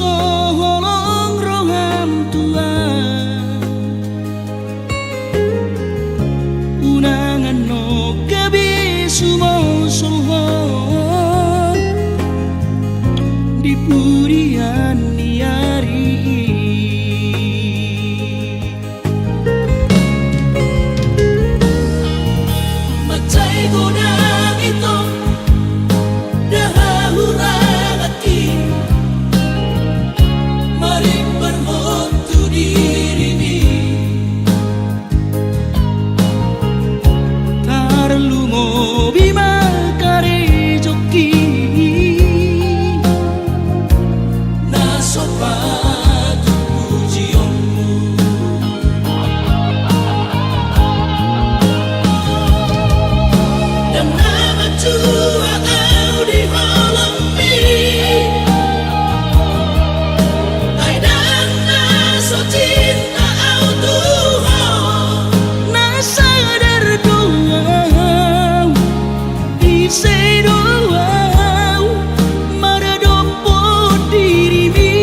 holong roham tuan unangan no gabi sumo solhon di purian niari macai godang itu dahahurang hati mari berhotu diri ni tarlu mo bima kare joki na sopatu pujionmu dan nama tua au di malam mi ai dan na so cinta au Tuhan na sadar doang di sedoang maradopo diri mi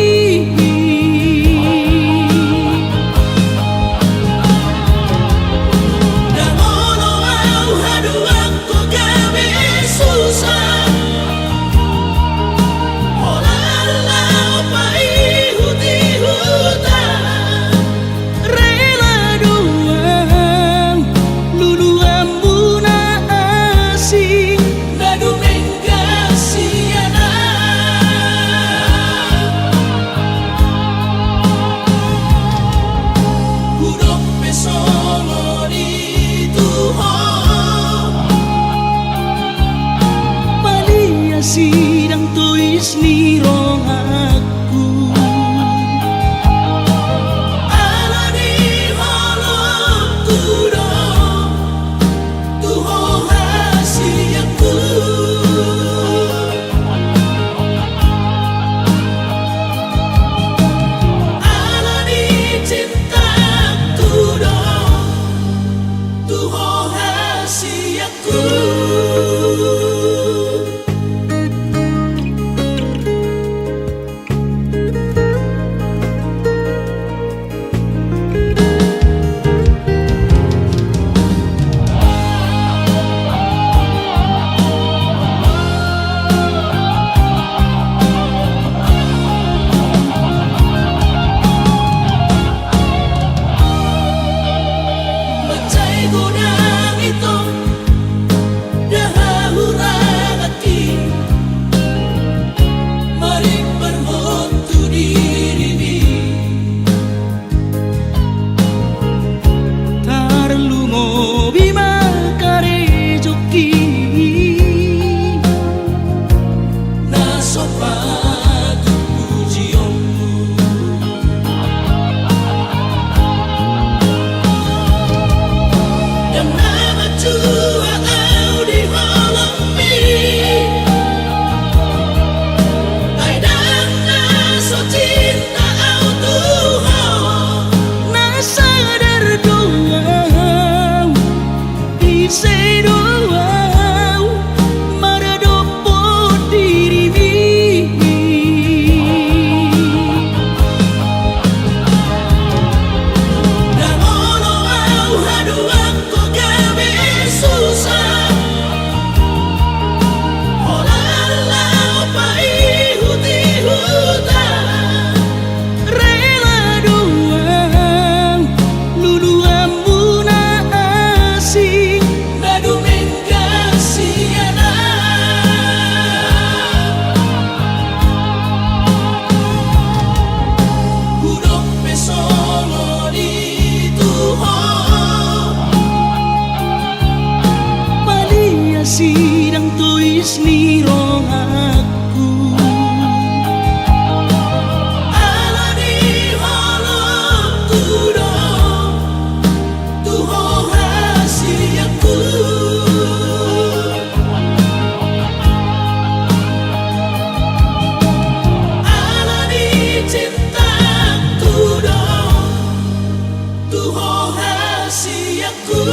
dan ono au hadu aku gabe susah olalau pai huti hutan rela doang lulu ambuna asing nadu menggasiana hudok pesolo di Tuhan palia sidang tuis ni rong aku ala di holong tudong Tuho hasiaku ala di cintaku dong Tuho hasiaku macai godang itu dahahurang hati mari berhotu diri ni tarlu mo bima kare joki na sopatu pujionmu dan nama tua au di malam mi ai dan na so cinta au Tuhan na sadar doang di sedoang maradopo diri mi dan ono au hadu aku gabe susah olalau pai huti hutan rela doang lulu ambuna asing nadu menggasiana hudok pesolo di Tuhan palia sidang tuis ni rong aku ala di holong tudong Tuho hasiaku ala di cintaku dong Tuho hasiaku